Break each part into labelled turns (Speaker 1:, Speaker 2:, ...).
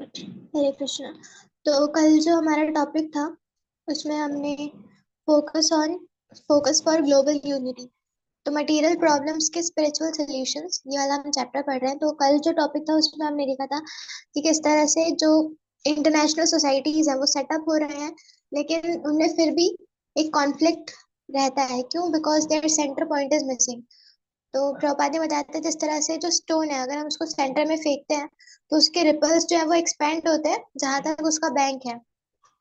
Speaker 1: हरे कृष्णा। तो कल जो हमारा टॉपिक था उसमें हमने focus on focus for global unity, तो मटेरियल प्रॉब्लम्स के स्पिरिचुअल सॉल्यूशंस, ये वाला हम चैप्टर पढ़ रहे हैं। तो कल जो टॉपिक था उसमें हमने देखा था कि किस तरह से जो इंटरनेशनल सोसाइटीज हैं वो सेटअप हो रहे हैं, लेकिन उनमें फिर भी एक कॉन्फ्लिक्ट रहता है। क्यों? Because their centre point is missing. तो प्रभुपाद ने बताया था जिस तरह से जो स्टोन है, अगर हम उसको सेंटर में फेंकते हैं तो उसके रिपल्स जो है वो एक्सपेंड होते हैं जहां तक उसका बैंक है,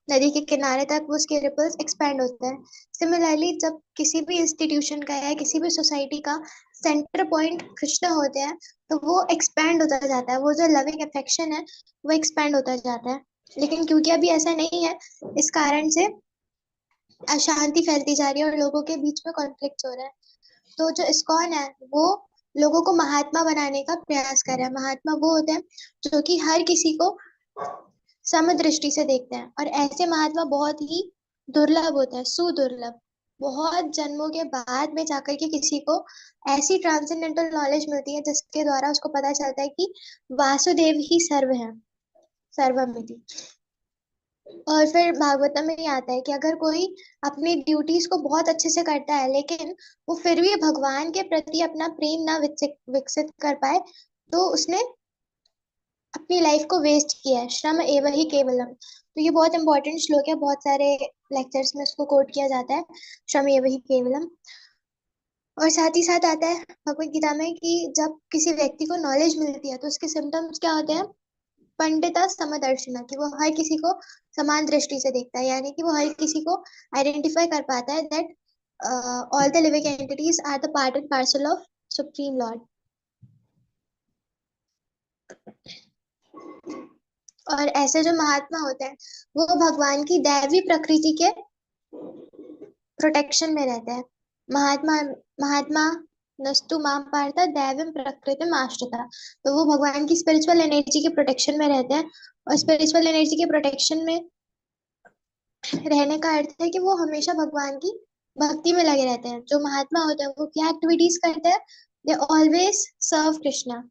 Speaker 1: नदी के किनारे तक वो उसके रिपल्स एक्सपेंड होते हैं। सिमिलरली जब किसी भी इंस्टीट्यूशन का या किसी भी सोसाइटी का सेंटर पॉइंट कृष्ण होते हैं तो वो एक्सपेंड होता जाता है, वो जो लविंग अफेक्शन है वो एक्सपेंड होता जाता है। लेकिन क्योंकि अभी ऐसा नहीं है, इस कारण से अशांति फैलती जा रही है और लोगों के बीच में कॉन्फ्लिक्ट हो रहा है। तो जो इस्कॉन है वो लोगों को महात्मा बनाने का प्रयास कर रहा है। महात्मा वो होते हैं जो कि हर किसी को समदृष्टि से देखते हैं, और ऐसे महात्मा बहुत ही दुर्लभ होते हैं, सुदुर्लभ। बहुत जन्मों के बाद में जाकर के किसी को ऐसी ट्रांसेंडेंटल नॉलेज मिलती है जिसके द्वारा उसको पता चलता है कि वासुदेव ही सर्व है, सर्वमिति। और फिर भागवतम में ये आता है कि अगर कोई अपनी ड्यूटीज को बहुत अच्छे से करता है लेकिन वो फिर भी भगवान के प्रति अपना प्रेम ना विकसित कर पाए, तो उसने अपनी लाइफ को वेस्ट किया है। श्रम एव ही केवलम। तो ये बहुत इंपॉर्टेंट श्लोक है, बहुत सारे लेक्चर्स में इसको कोट किया जाता है, श्रम एव ही केवलम। और साथ ही साथ आता है भगवत गीता में कि जब किसी व्यक्ति को नॉलेज मिलती है तो उसके सिम्टम्स क्या होते हैं? पंडिता समदर्शिना, कि वो हर किसी को समान दृष्टि से देखता है, यानी कि वो हर किसी को आइडेंटिफाई कर पाता है that all the living entities are the part and parcel of supreme lord. और ऐसे जो महात्मा होते हैं वो भगवान की दैवी प्रकृति के प्रोटेक्शन में रहते हैं। महात्मा महात्मा नस्तु माम पार्थ दैवम प्रकृतिम आश्रिता। तो वो भगवान की स्पिरिचुअल एनर्जी के प्रोटेक्शन में रहते हैं, और स्पिरिचुअल एनर्जी के प्रोटेक्शन में रहने का अर्थ है कि वो हमेशा भगवान की भक्ति में लगे रहते हैं। जो महात्मा होते हैं वो क्या एक्टिविटीज करते हैं? दे ऑलवेज सर्व कृष्णा।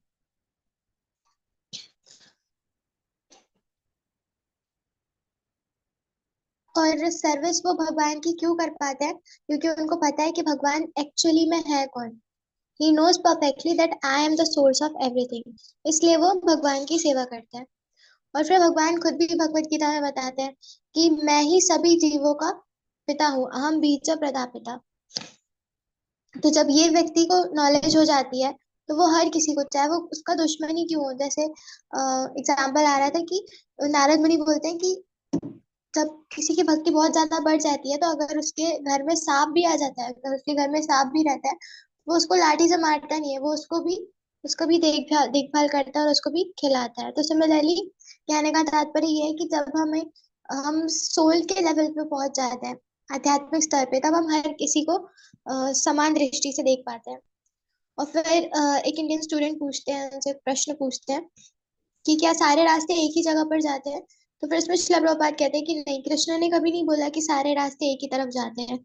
Speaker 1: और सर्विस वो भगवान की क्यों कर पाते हैं? क्योंकि उनको पता है कि भगवान एक्चुअली में है कौन। He knows perfectly that I am the source of everything, इसलिए वो भगवान की सेवा करते हैं। और फिर भगवान खुद भी भगवत गीता में बताते हैं कि मैं ही सभी जीवों का पिता हूँ, अहम बीज प्रदापिता। तो जब ये व्यक्ति को नॉलेज हो जाती है तो वो हर किसी को, चाहे वो उसका दुश्मन ही क्यों हो, जैसे एग्जाम्पल आ रहा था कि नारद मुनि बोलते हैं कि जब किसी की भक्ति बहुत ज्यादा बढ़ जाती है तो अगर उसके घर में सांप भी आ जाता है, अगर उसके घर में सांप भी रहता है, वो उसको लाठी से मारता नहीं है, वो उसको भी देखभाल देखभाल करता है और उसको भी खिलाता है। तो सिमिलरली कहने का तात्पर्य ये है कि जब हम सोल के लेवल पे पहुंच जाते हैं, आध्यात्मिक स्तर पे, तब हम हर किसी को समान दृष्टि से देख पाते हैं। और फिर एक इंडियन स्टूडेंट पूछते हैं, उनसे प्रश्न पूछते हैं कि क्या सारे रास्ते एक ही जगह पर जाते हैं? तो फिर इसमें शिला प्रभुपाद कहते हैं कि नहीं, कृष्ण ने कभी नहीं बोला कि सारे रास्ते एक ही तरफ जाते हैं।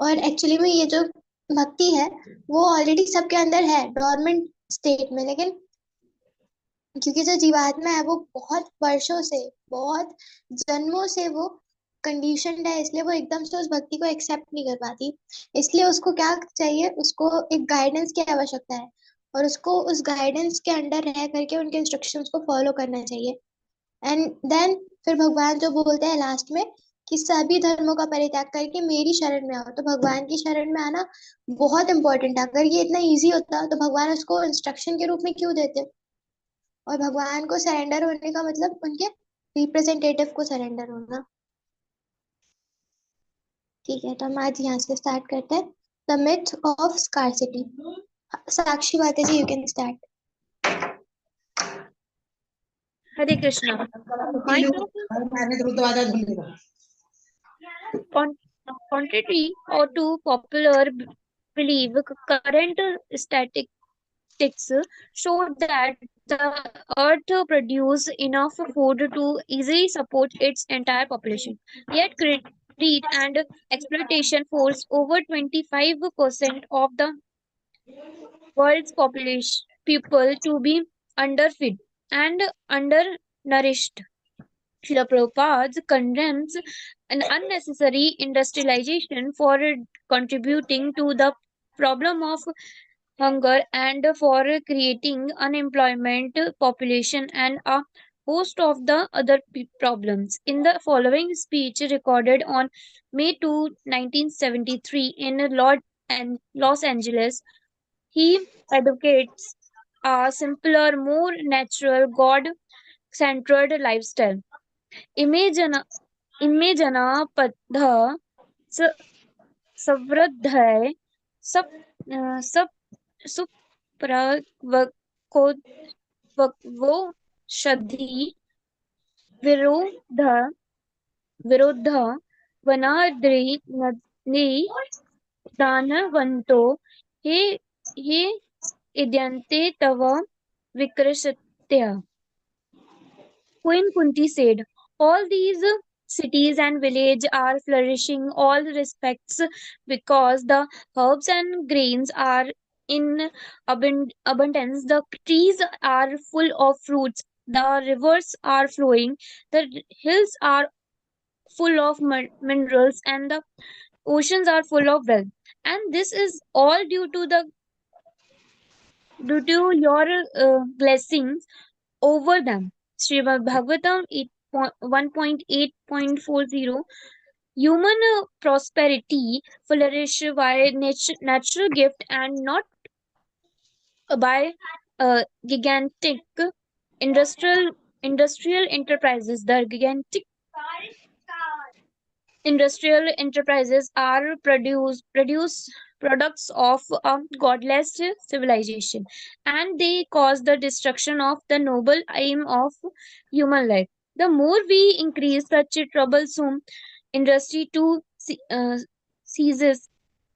Speaker 1: और एक्चुअली में ये जो भक्ति है वो ऑलरेडी सबके अंदर है डोरमेंट स्टेट में, लेकिन क्योंकि जो जीवात्मा है वो बहुत वर्षों से, बहुत जन्मों से वो कंडीशनड है, इसलिए वो एकदम से उस भक्ति को एक्सेप्ट नहीं कर पाती। इसलिए उसको क्या चाहिए? उसको एक गाइडेंस की आवश्यकता है, और उसको उस गाइडेंस के अंडर रह करके उनके इंस्ट्रक्शंस को फॉलो करना चाहिए। एंड देन फिर भगवान जो बोलते हैं लास्ट में कि सभी धर्मों का परित्याग करके मेरी शरण में आओ। तो भगवान की शरण में आना बहुत इंपॉर्टेंट है। अगर ये इतना इजी होता तो भगवान उसको इंस्ट्रक्शन के रूप में क्यों देते? और भगवान को सरेंडर होने का मतलब उनके रिप्रेजेंटेटिव को सरेंडर होना। ठीक है, तो हम आज यहाँ से स्टार्ट करते हैं। The myth of scarcity. Sakshi माता ji, you can start.
Speaker 2: Hare Krishna. My talk con contrary or to popular belief, current statistics show that the earth produces enough food to easily support its entire population. Yet greed and exploitation force over 25% of the world's population people to be underfed and undernourished. Srila Prabhupada condemns an unnecessary industrialization for contributing to the problem of hunger and for creating unemployment, population, and a host of the other problems. In the following speech recorded on May 2, 1973 in Los Angeles, he advocates a simpler, more natural, God centered lifestyle. इमे जना इमे जना पद्ध स- समृद्धय सप सप सुप्रवक्षोषधि विरोध विरोध वनाद्रि दानवन्तो हे हे इद्यन्ते तव विकृशत्य. Queen Kunti said, all these cities and villages are flourishing all respects because the herbs and grains are in abundance. The trees are full of fruits. The rivers are flowing. The hills are full of minerals, and the oceans are full of wealth. And this is all due to your blessings over them. Srimad Bhagavatam 1.8.40. Human prosperity flourish by natural gift and not by gigantic industrial industrial enterprises. The gigantic industrial enterprises are produce products of a godless civilization, and they cause the destruction of the noble aim of human life. The more we increase such a troublesome industry to seize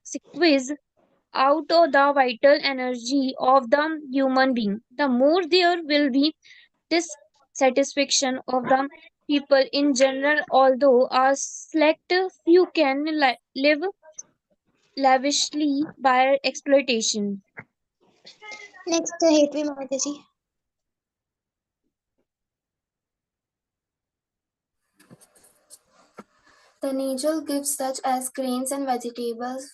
Speaker 2: squeeze out of the vital energy of the human being, the more there will be dissatisfaction of the people in general, although a select few can live lavishly by exploitation.
Speaker 1: Next, Hetvi Mataji.
Speaker 3: The natural gifts such as grains and vegetables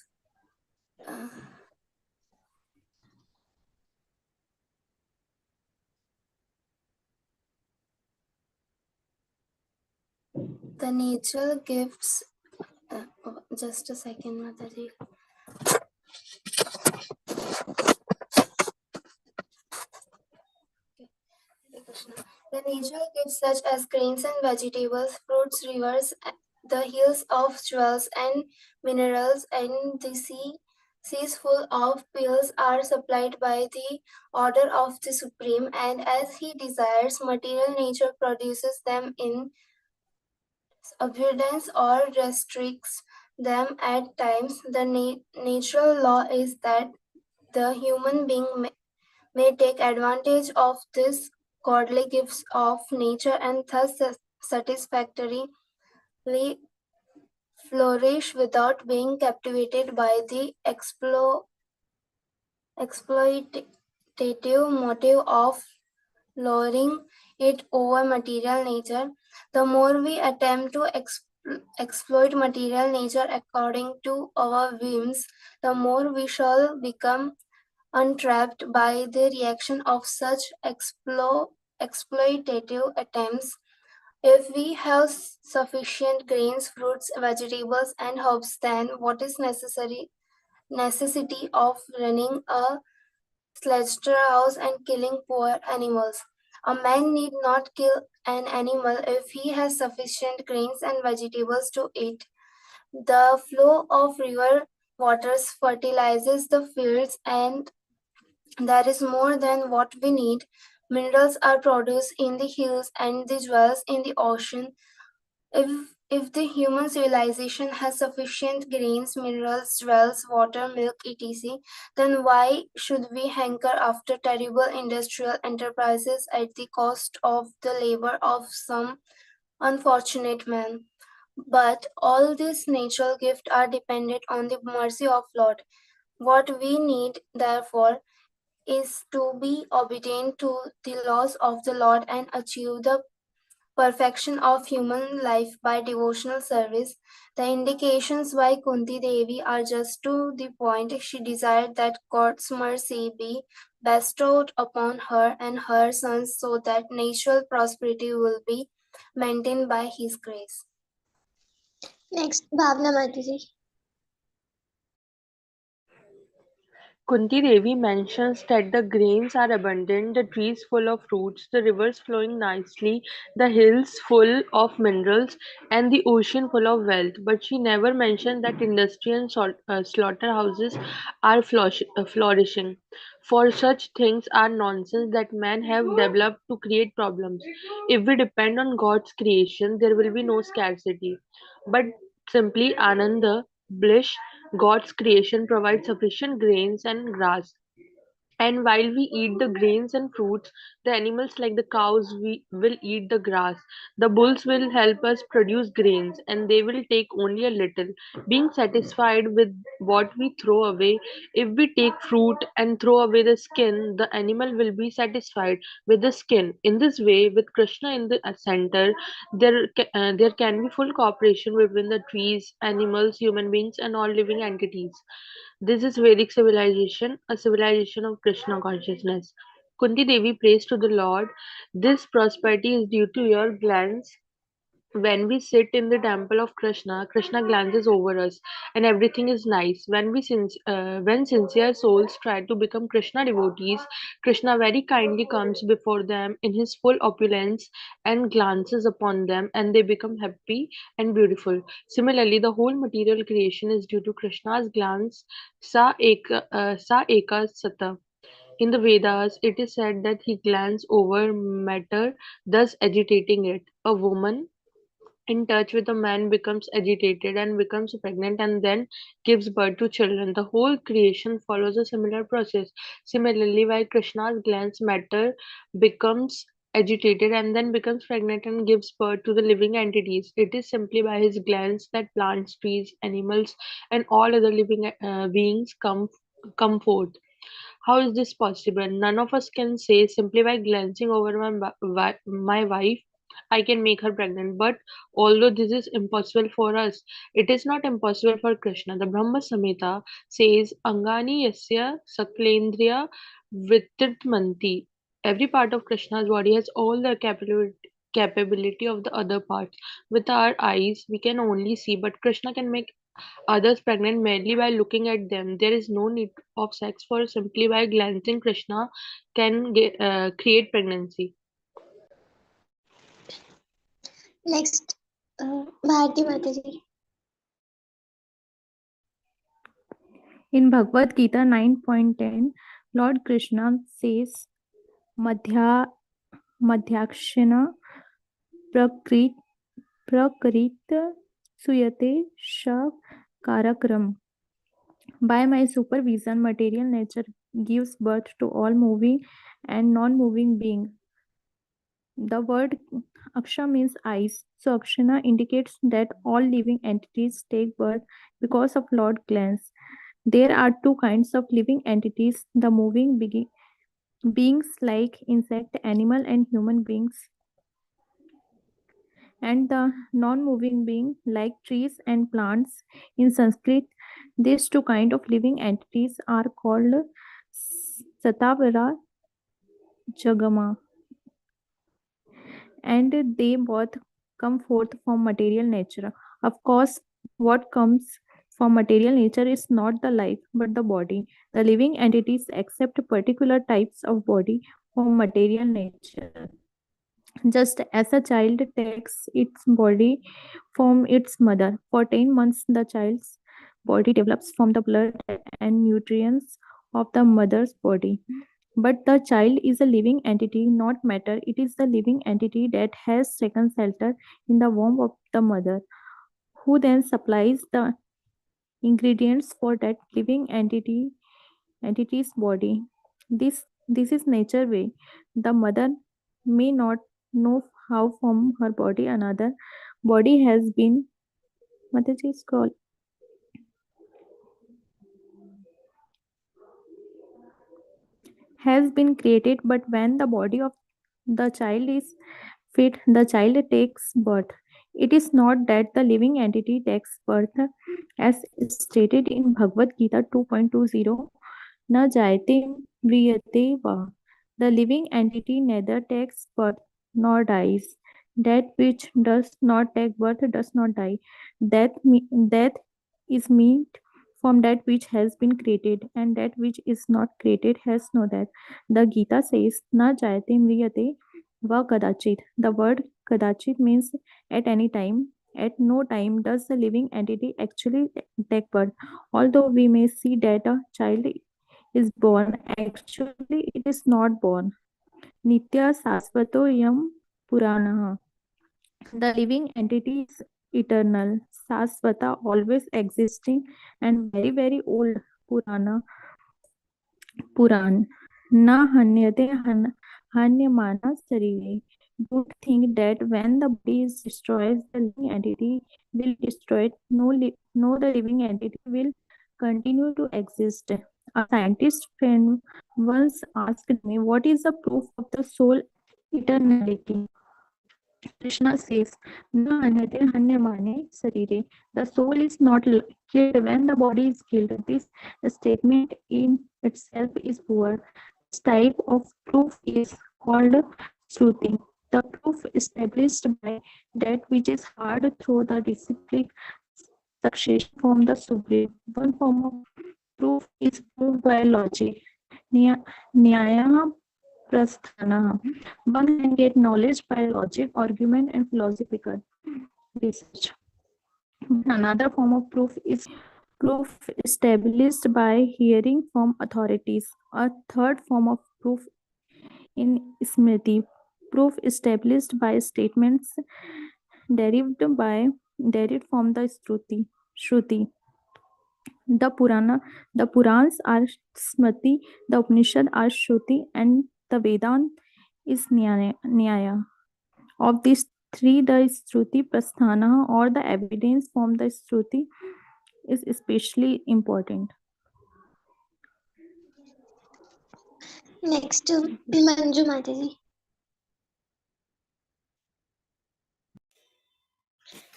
Speaker 3: the natural gifts just a second, Mataji. The natural gifts such as grains and vegetables, fruits, rivers, the hills of jewels and minerals, and the seas full of pearls are supplied by the order of the Supreme, and as he desires, material nature produces them in abundance or restricts them at times. The natural law is that the human being may take advantage of these godly gifts of nature and thus satisfactorily flourish without being captivated by the exploitative motive of lowering it over material nature. The more we attempt to exploit material nature according to our whims, the more we shall become untrapped by the reaction of such exploitative attempts. If we have sufficient grains, fruits, vegetables, and herbs, then what is necessity of running a slaughterhouse and killing poor animals? A man need not kill an animal if he has sufficient grains and vegetables to eat. The flow of river waters fertilizes the fields, and that is more than what we need. Minerals are produced in the hills and the jewels in the ocean. If the human civilization has sufficient grains, minerals, jewels, water, milk, etc., then why should we hanker after terrible industrial enterprises at the cost of the labor of some unfortunate man? But all these natural gifts are dependent on the mercy of Lord. What we need, therefore, is to be obedient to the laws of the Lord and achieve the perfection of human life by devotional service. The indications by Kunti Devi are just to the point. She desired that God's mercy be bestowed upon her and her sons so that natural prosperity will be maintained by His grace.
Speaker 1: Next, Bhavna Mataji.
Speaker 4: Kunti Devi mentions that the grains are abundant, the trees full of fruits, the rivers flowing nicely, the hills full of minerals, and the ocean full of wealth. But she never mentioned that industry and slaughterhouses are flourishing. For such things are nonsense that men have developed to create problems. If we depend on God's creation, there will be no scarcity, but simply Ananda, bliss. God's creation provides sufficient grains and grass. And while we eat the grains and fruits, the animals like the cows will eat the grass. The bulls will help us produce grains, and they will take only a little, being satisfied with what we throw away. If we take fruit and throw away the skin, the animal will be satisfied with the skin. In this way, with Krishna in the center, there can be full cooperation between the trees, animals, human beings, and all living entities. This is Vedic civilization, a civilization of Krishna consciousness. Kunti Devi prays to the Lord, this prosperity is due to your glance. When we sit in the temple of Krishna, Krishna glances over us, and everything is nice. When sincere souls try to become Krishna devotees, Krishna very kindly comes before them in his full opulence and glances upon them, and they become happy and beautiful. Similarly, the whole material creation is due to Krishna's glance, sa eka sata. In the Vedas, it is said that he glances over matter, thus agitating it. A woman in touch with a man becomes agitated and becomes pregnant and then gives birth to children. The whole creation follows a similar process. Similarly, while Krishna's glance matter becomes agitated and then becomes pregnant and gives birth to the living entities, it is simply by his glance that plants, trees, animals, and all other living beings come forth. How is this possible? None of us can say simply by glancing over my wife, I can make her pregnant. But although this is impossible for us, it is not impossible for Krishna. The Brahma Samhita says, Angani yasya saklendriya vittitmanti. Every part of Krishna's body has all the capability of the other parts. With our eyes, we can only see, but Krishna can make others pregnant merely by looking at them. There is no need of sex for simply by glancing Krishna can create pregnancy.
Speaker 1: Next, Bharti Mataji.
Speaker 5: In Bhagavad Gita 9.10, Lord Krishna says, Madhya, Madhyakshana Prakrit, Prakrit Suyate Sha Karakram. By my supervision, material nature gives birth to all moving and non-moving beings. The word Aksha means eyes, so Akshana indicates that all living entities take birth because of Lord glance. There are two kinds of living entities, the moving beings like insect, animal, and human beings, and the non-moving being like trees and plants. In Sanskrit, these two kinds of living entities are called Satavara Jagama, and they both come forth from material nature. Of course, what comes from material nature is not the life but the body. The living entities accept particular types of body from material nature. Just as a child takes its body from its mother, for 10 months the child's body develops from the blood and nutrients of the mother's body. But the child is a living entity, not matter. It is the living entity that has taken shelter in the womb of the mother, who then supplies the ingredients for that living entity's body. This is nature way. The mother may not know how from her body another body has been Mataji scroll. has been created, but when the body of the child is fit, the child takes birth. It is not that the living entity takes birth, as stated in Bhagavad Gita 2.20, na jayate mriyate va. The living entity neither takes birth nor dies. That which does not take birth does not die. Death is meant from that which has been created, and that which is not created has no death. The Gita says, na jayate mriyate va kadachit. The word kadachit means at any time. At no time does the living entity actually take birth. Although we may see that a child is born, actually it is not born. Nitya Sasvato Yam Purana. The living entity is eternal, Sasvata, always existing, and very, very old. Purana, Puran. Na hanyate hanyamana sarire. Don't think that when the body is destroyed, the living entity will destroy it. No, the living entity will continue to exist. A scientist friend once asked me, what is the proof of the soul eternality? Krishna says, "Na hanyate hanyamane sarire." The soul is not killed when the body is killed. This statement in itself is poor. This type of proof is called Shruti. The proof established by that which is hard through the disciplic succession from the supreme. One form of proof is proved by logic. Nyaya Prasthana. One can get knowledge by logic, argument, and philosophical research. Another form of proof established by hearing from authorities. A third form of proof in Smriti. Proof established by statements derived from the Shruti. The Purans are Smriti, the Upanishad are Shruti, and the Vedant is Nyaya. Of these three, the Shruti Prasthana, or the evidence from the Shruti, is especially important.
Speaker 1: Next, Manju Mataji.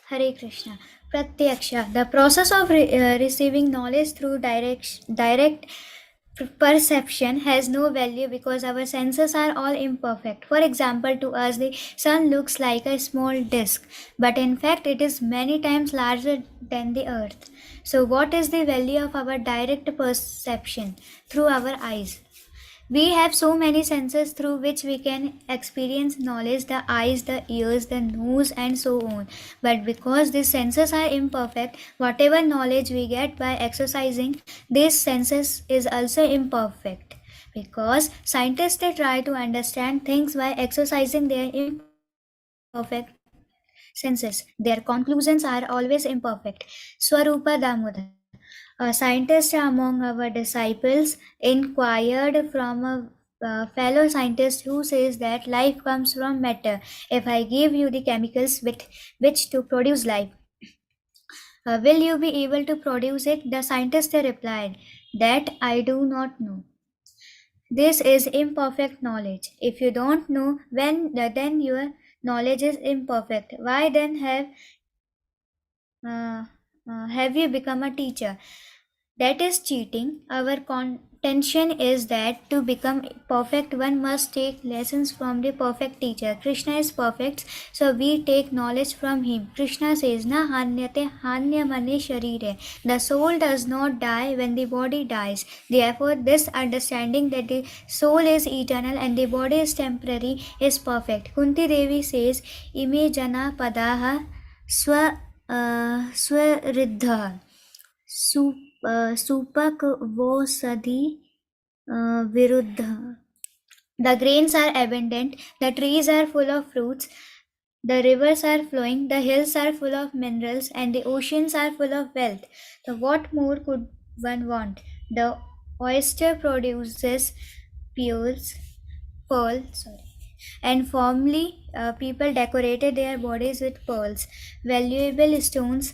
Speaker 6: Hare Krishna. Pratyaksha, the process of receiving knowledge through direct perception has no value because our senses are all imperfect. For example, to us the sun looks like a small disk, but in fact it is many times larger than the earth. So what is the value of our direct perception through our eyes? We have so many senses through which we can experience knowledge: the eyes, the ears, the nose, and so on. But because these senses are imperfect, whatever knowledge we get by exercising these senses is also imperfect. Because scientists they try to understand things by exercising their imperfect senses. Their conclusions are always imperfect. Swarupa Damodar. A scientist among our disciples inquired from a fellow scientist who says that life comes from matter. If I give you the chemicals with which to produce life, will you be able to produce it? The scientist replied, that I do not know. This is imperfect knowledge. If you don't know, then your knowledge is imperfect. Why then have you become a teacher? That is cheating. Our contention is that to become perfect, one must take lessons from the perfect teacher. Krishna is perfect, so we take knowledge from him. Krishna says, Na hanyate hanyamane sharire. The soul does not die when the body dies. Therefore, this understanding that the soul is eternal and the body is temporary is perfect. Kunti Devi says, Ime jana padaha swariddha. Supak wo sadi viruddha. The grains are abundant, the trees are full of fruits, the rivers are flowing, the hills are full of minerals, and the oceans are full of wealth. So what more could one want? The oyster produces pearl, and formerly people decorated their bodies with pearls, valuable stones,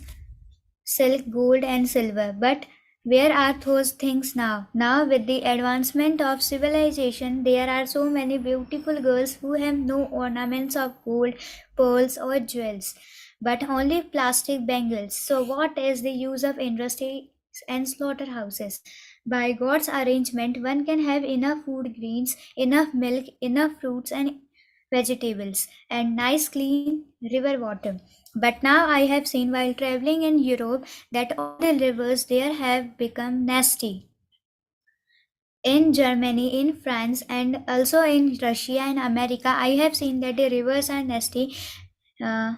Speaker 6: silk, gold, and silver. But Where are those things now? Now, with the advancement of civilization, there are so many beautiful girls who have no ornaments of gold, pearls, or jewels, but only plastic bangles. So, what is the use of industries and slaughterhouses? By God's arrangement, one can have enough food grains, enough milk, enough fruits and vegetables, and nice clean river water. But now I have seen while traveling in Europe that all the rivers there have become nasty. In Germany, in France, and also in Russia and America, I have seen that the rivers are nasty. Uh,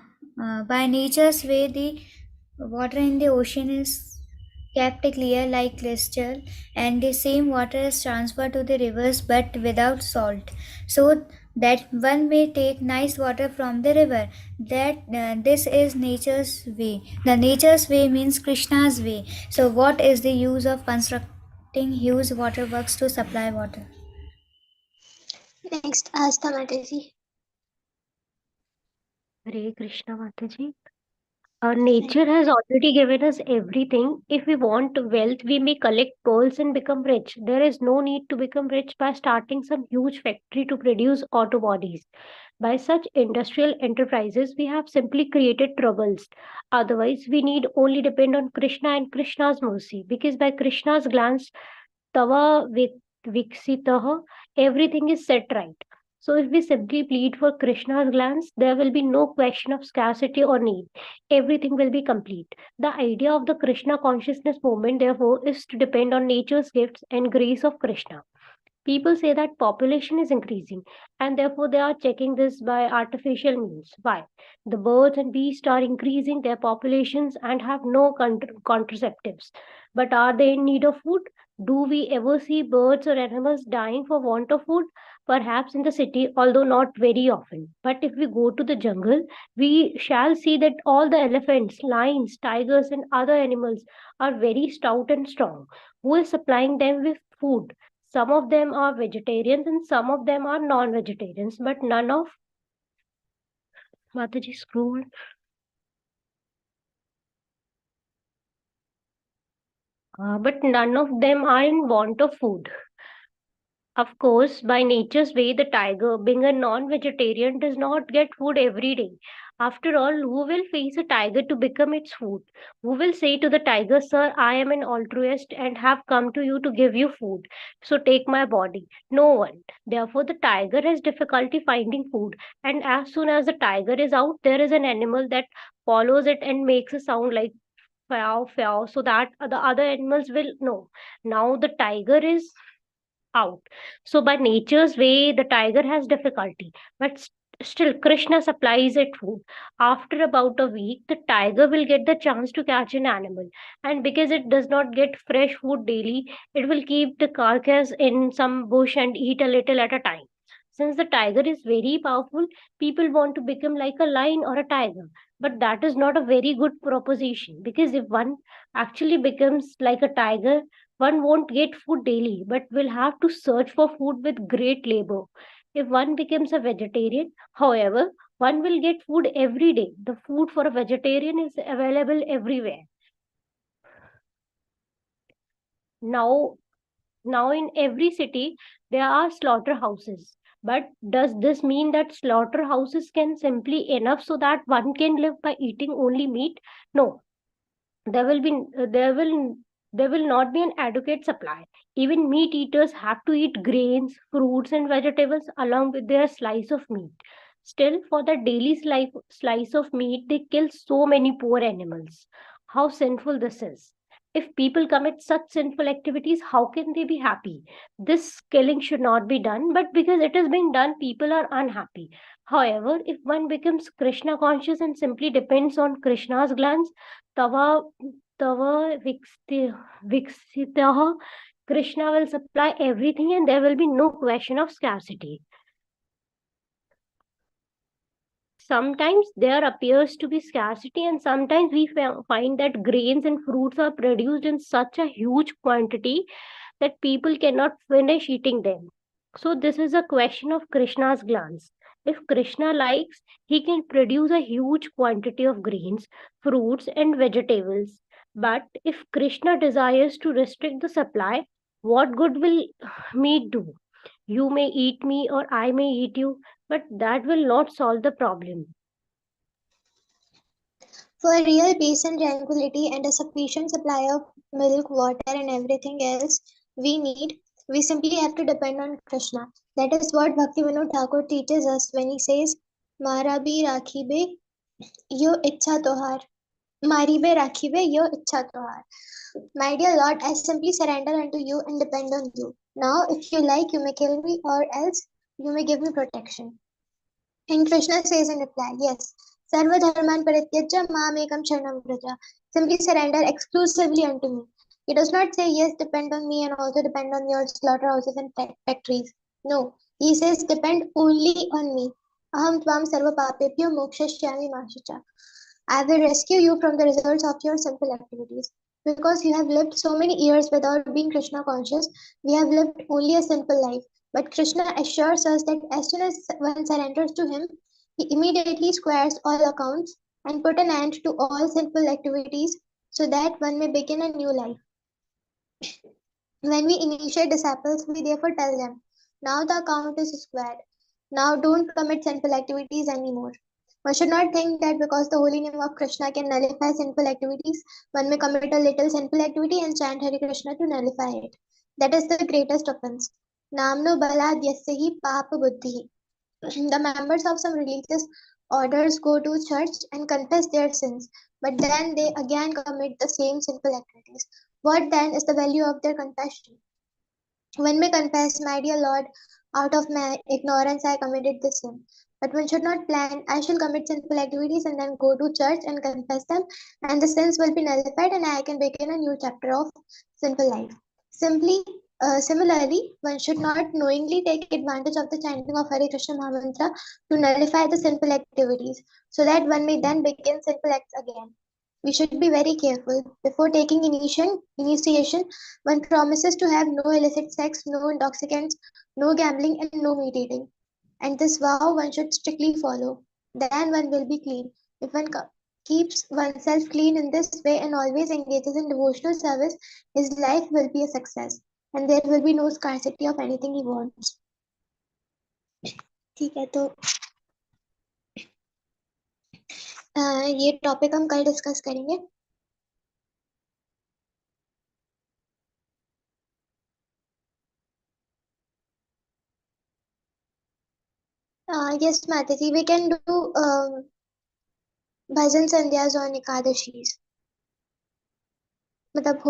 Speaker 6: by nature's way, the water in the ocean is kept clear like crystal, and the same water is transferred to the rivers but without salt, so that one may take nice water from the river. That this is nature's way. The nature's way means Krishna's way. So, what is the use of constructing huge waterworks to supply water?
Speaker 1: Next, Asta Mataji.
Speaker 7: Hare Krishna Mataji. Nature has already given us everything. If we want wealth, we may collect pearls and become rich. There is no need to become rich by starting some huge factory to produce auto bodies. By such industrial enterprises, we have simply created troubles. Otherwise, we need only depend on Krishna and Krishna's mercy. Because by Krishna's glance, Tava Viksitaha, everything is set right. So if we simply plead for Krishna's glance, there will be no question of scarcity or need. Everything will be complete. The idea of the Krishna consciousness movement, therefore, is to depend on nature's gifts and grace of Krishna. People say that population is increasing and therefore they are checking this by artificial means. Why? The birds and beasts are increasing their populations and have no contraceptives. But are they in need of food? Do we ever see birds or animals dying for want of food? Perhaps in the city, although not very often. But if we go to the jungle, we shall see that all the elephants, lions, tigers, and other animals are very stout and strong. Who is supplying them with food? Some of them are vegetarians and some of them are non-vegetarians, but none of Mataji scroll. But none of them are in want of food. Of course, by nature's way, the tiger, being a non-vegetarian, does not get food every day. After all, who will face a tiger to become its food? Who will say to the tiger, Sir, I am an altruist and have come to you to give you food, so take my body? No one. Therefore, the tiger has difficulty finding food, and as soon as the tiger is out, there is an animal that follows it and makes a sound like feow, feow, so that the other animals will know. Now the tiger is out. So, by nature's way, the tiger has difficulty, but still, Krishna supplies it food. After about a week, the tiger will get the chance to catch an animal, and because it does not get fresh food daily, it will keep the carcass in some bush and eat a little at a time. Since the tiger is very powerful, people want to become like a lion or a tiger. But that is not a very good proposition because if one actually becomes like a tiger, one won't get food daily, but will have to search for food with great labor. If one becomes a vegetarian, however, one will get food every day. The food for a vegetarian is available everywhere. Now, now in every city, there are slaughterhouses. But does this mean that slaughterhouses can simply enough so that one can live by eating only meat? No, there will be there will not be an adequate supply. Even meat eaters have to eat grains, fruits, and vegetables along with their slice of meat. Still, for the daily slice of meat, they kill so many poor animals. How sinful this is! If people commit such sinful activities, how can they be happy? This killing should not be done, but because it is being done, people are unhappy. However, if one becomes Krishna conscious and simply depends on Krishna's glance, Tava Tava Viksitaha, Krishna will supply everything and there will be no question of scarcity. Sometimes there appears to be scarcity, and sometimes we find that grains and fruits are produced in such a huge quantity that people cannot finish eating them. So, this is a question of Krishna's glance. If Krishna likes, he can produce a huge quantity of grains, fruits, and vegetables. But if Krishna desires to restrict the supply, what good will meat do? You may eat me or I may eat you, but that will not solve the problem.
Speaker 1: For real peace and tranquility and a sufficient supply of milk, water, and everything else we simply have to depend on Krishna. That is what Bhaktivinoda Thakur teaches us when he says, Mara bhi rakhibe yo ichha tohar. Mari be rakhibe yo ichha tohar. My dear Lord, I simply surrender unto you and depend on you. Now, if you like, you may kill me, or else you may give me protection. And Krishna says in reply, yes, Sarva Dharman Parityajya Mamekam Sharanam Vraja. Simply surrender exclusively unto me. He does not say, yes, depend on me and also depend on your slaughterhouses and factories. No, he says, depend only on me. Aham tvam sarva papebhyo mokshashyami mashicha. I will rescue you from the results of your simple activities. Because you have lived so many years without being Krishna conscious, we have lived only a simple life. But Krishna assures us that as soon as one surrenders to him, he immediately squares all accounts and put an end to all sinful activities so that one may begin a new life. When we initiate disciples, we therefore tell them, now the account is squared. Now don't commit sinful activities anymore. One should not think that because the holy name of Krishna can nullify sinful activities, one may commit a little sinful activity and chant Hare Krishna to nullify it. That is the greatest offense. Namno balad yasyahi papa buddhi. The members of some religious orders go to church and confess their sins, but then they again commit the same sinful activities. What then is the value of their confession? One may confess, my dear Lord, out of my ignorance I committed this sin. But one should not plan, I shall commit sinful activities and then go to church and confess them, and the sins will be nullified, and I can begin a new chapter of sinful life. Similarly, one should not knowingly take advantage of the chanting of Hare Krishna Mahamantra to nullify the sinful activities, so that one may then begin sinful acts again. We should be very careful. Before taking initiation, one promises to have no illicit sex, no intoxicants, no gambling, and no meat eating. And this vow one should strictly follow. Then one will be clean. If one keeps oneself clean in this way and always engages in devotional service, his life will be a success. And there will be no scarcity of anything he wants. ठीक है तो ये topic हम कल discuss करेंगे. Yes, Mataji, we can do bhajan sandhyas on Ekadashis. मतलब